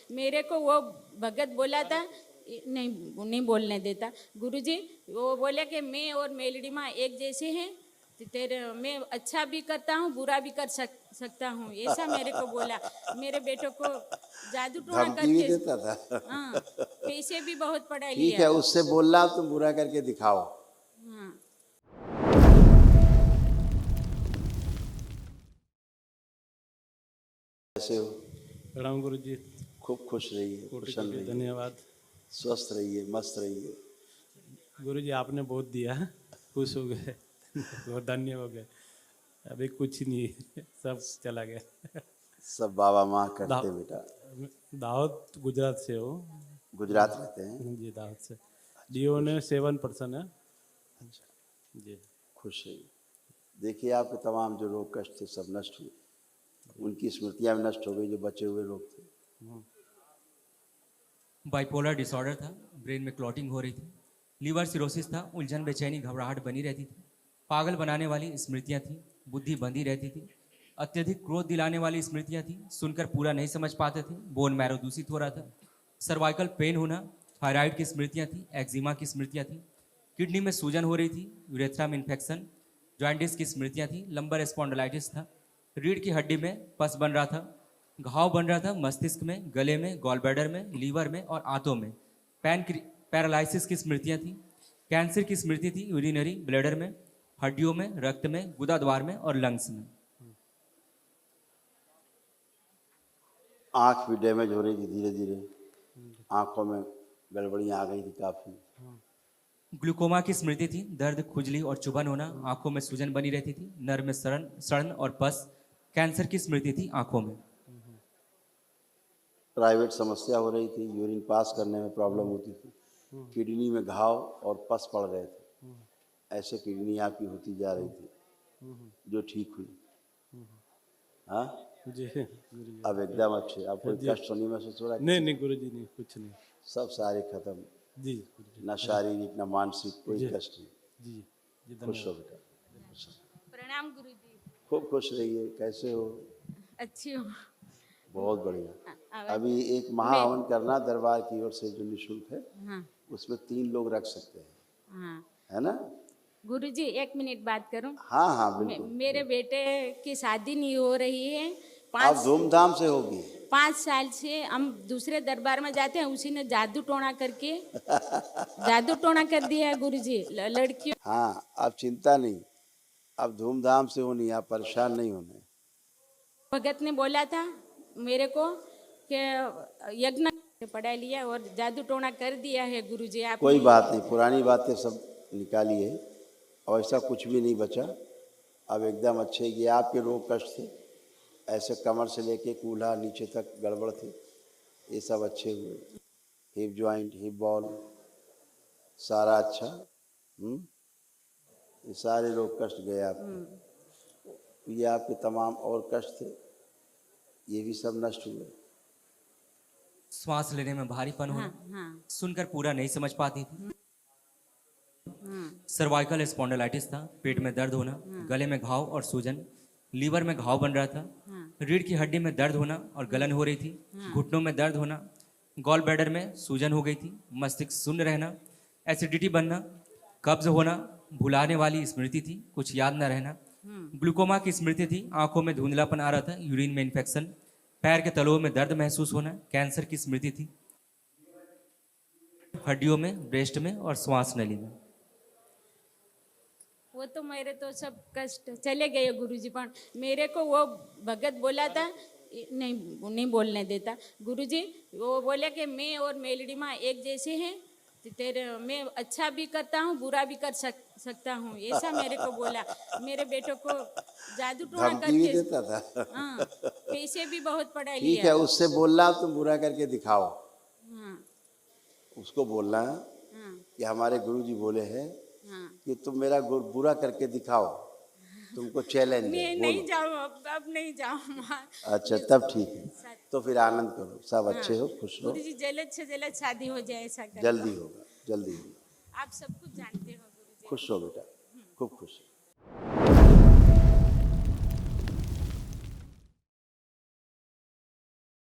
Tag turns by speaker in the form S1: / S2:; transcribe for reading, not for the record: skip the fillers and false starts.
S1: मेरे को वो भगत बोला था, नहीं बोलने देता गुरुजी। वो बोले कि मैं और मेलडी माँ एक जैसे हैं, तेरे मैं अच्छा भी करता हूँ बुरा भी कर सकता हूँ, ऐसा मेरे को बोला। मेरे बेटों को जादू टोना
S2: धमकी भी
S1: करके,
S2: देता था।
S1: हाँ, पैसे भी बहुत पढ़ा
S2: ठीक
S1: लिया।
S2: है, उससे बोल रहा तुम बुरा करके दिखाओ।
S1: हाँ।
S2: कैसे हो?
S3: प्रणाम गुरु जी।
S2: खूब खुश रहिए,
S3: कोटि
S2: प्रसन्न
S3: कोटि
S2: रहिए,
S3: धन्यवाद।
S2: स्वस्थ रहिए, मस्त रहिए।
S3: गुरु जी आपने बहुत दिया, खुश हो गए, बहुत धन्य हो गए। अभी कुछ नहीं, सब चला गया।
S2: सब बाबा माँ करते
S3: दाव-
S2: बेटा।
S3: दावत गुजरात से हो।
S2: गुजरात रहते हैं?
S3: जी दावत से। डीओ ने 7% है।
S2: अच्छा,
S3: जी
S2: खुश रहिए। देखिए आपके तमाम जो रोग कष्ट थे सब नष्ट हुए, उनकी स्मृतियाँ भी नष्ट हो गई जो बचे हुए लोग थे।
S4: बाइपोलर डिसऑर्डर था, ब्रेन में क्लॉटिंग हो रही थी, लीवर सिरोसिस था, उलझन बेचैनी घबराहट बनी रहती थी, पागल बनाने वाली स्मृतियां थी, बुद्धि बंधी रहती थी, अत्यधिक क्रोध दिलाने वाली स्मृतियां थी, सुनकर पूरा नहीं समझ पाते थे, बोन मैरो दूषित हो रहा था, सर्वाइकल पेन होना, थायराइड की स्मृतियां थी, एक्जिमा की स्मृतियां थी, किडनी में सूजन हो रही थी, यूरेथ्रा में इन्फेक्शन, जॉइंटिस की स्मृतियां थी, लंबर स्पॉन्डिलाइटिस था, रीढ़ की हड्डी में पस बन रहा था, घाव बन रहा था मस्तिष्क में, गले में, गॉल ब्लैडर में, लीवर में और आंतों में, पैरालिसिस की स्मृतियां थी, कैंसर की स्मृति थी यूरिनरी ब्लैडर में, हड्डियों में, रक्त में, गुदा द्वार में और लंग्स में।
S2: आँख भी डैमेज हो रही थी धीरे धीरे, आँखों में गड़बड़ियाँ आ गई थी काफ़ी।
S4: ग्लूकोमा की स्मृति थी, दर्द, खुजली और चुभन होना, आंखों में सूजन बनी रहती थी, नर में सड़न और पस, कैंसर की स्मृति थी आंखों में।
S2: प्राइवेट समस्या हो रही थी, यूरिन पास करने में प्रॉब्लम होती थी, किडनी में घाव और पस पड़ रहे थे, ऐसे किडनी आपकी होती जा रही थी जो ठीक हुई। हाँ,
S3: जी गुरु जी।
S2: अब एकदम अच्छे, अब कोई
S3: जी।
S2: कष्ट तो नहीं महसूस हो रहा?
S3: नहीं नहीं गुरु जी, नहीं कुछ नहीं।
S2: सब सारे खत्म,
S3: जी गुरु जी।
S2: न शारीरिक न मानसिक कोई
S3: जी
S2: कष्ट नहीं।
S3: जी जी
S2: खुश हो
S3: धन्यवाद।
S2: बेटा,
S1: प्रणाम गुरुजी।
S2: खूब खुश रहिए। कैसे हो?
S1: अच्छी हूँ।
S2: बहुत बढ़िया।
S1: आवाज-
S2: अभी एक महाहवन करना दरबार की ओर से जो निःशुल्क है,
S1: हाँ
S2: उसमें 3 लोग रख सकते हैं,
S1: हाँ।
S2: है ना?
S1: गुरुजी 1 मिनट बात करूं?
S2: हाँ हाँ बिल्कुल।
S1: मेरे बेटे की शादी नहीं हो रही है।
S2: आप धूमधाम से होगी।
S1: 5 साल से हम दूसरे दरबार में जाते हैं, उसी ने जादू टोना करके जादू टोना कर दिया है गुरुजी लड़कियों।
S2: हाँ, आप चिंता नहीं, अब धूमधाम से होनी, आप परेशान नहीं होने।
S1: भगत ने बोला था मेरे को कि यज्ञ पढ़ा लिया और जादू टोना कर दिया है गुरुजी आप।
S2: कोई बात नहीं, पुरानी बातें सब निकालिए और ऐसा कुछ भी नहीं बचा। अब एकदम अच्छे, ये आपके रोग कष्ट थे, ऐसे कमर से लेके कूल्हा नीचे तक गड़बड़ थे, ये सब अच्छे हुए। हिप जॉइंट, हिप बॉल सारा अच्छा। ये सारे रोग कष्ट गए आपके। ये आपके तमाम और कष्ट थे, ये भी सब नष्ट हुए।
S4: श्वास लेने में भारीपन होना,
S1: हाँ।
S4: सुनकर पूरा नहीं समझ पाती थी, सर्वाइकल स्पॉन्डिलाइटिस था, पेट में दर्द होना, गले में घाव और सूजन, लीवर में घाव बन रहा था, रीढ़ की हड्डी में दर्द होना और गलन हो रही थी, घुटनों में दर्द होना, गॉल ब्लैडर में सूजन हो गई थी, मस्तिष्क शून्य रहना, एसिडिटी बनना, कब्ज होना, भुलाने वाली स्मृति थी, कुछ याद न रहना, ग्लूकोमा की स्मृति थी, आंखों में धुंधलापन आ रहा था, यूरिन में इन्फेक्शन, पैर के तलुओं में दर्द महसूस होना, कैंसर की स्मृति थी, हड्डियों में, ब्रेस्ट में और श्वास नली में।
S1: वो तो मेरे तो सब कष्ट चले गए गुरुजी, पर मेरे को वो भगत बोला था, नहीं बोलने देता गुरुजी। वो बोले कि मैं और मेलडी माँ एक जैसे हैं, तेरे मैं अच्छा भी करता हूँ बुरा भी कर सकता हूँ, ऐसा मेरे को बोला। मेरे बेटों को जादू टोना
S2: धमकी भी
S1: करके,
S2: देता था।
S1: हाँ, पैसे भी बहुत पढ़ा
S2: ठीक
S1: लिया।
S2: है, उससे बोलना तुम बुरा करके दिखाओ।
S1: हाँ
S2: उसको बोलना
S1: हाँ
S2: कि हमारे गुरुजी बोले हैं
S1: हाँ।
S2: कि तुम मेरा बुरा करके दिखाओ, तुमको चैलेंज है,
S1: मैं
S2: बोलो।
S1: नहीं जाऊँ, अब नहीं जाऊँ।
S2: अच्छा, तब ठीक है, तो फिर आनंद करो, सब अच्छे हो, खुश रहो।
S1: गुरुजी जल्द से जल्द शादी हो जाए, ऐसा कर।
S2: जल्दी होगा, जल्दी होगा।
S1: आप सब कुछ जानते हो गुरुजी।
S2: खुश हो बेटा, खूब खुश।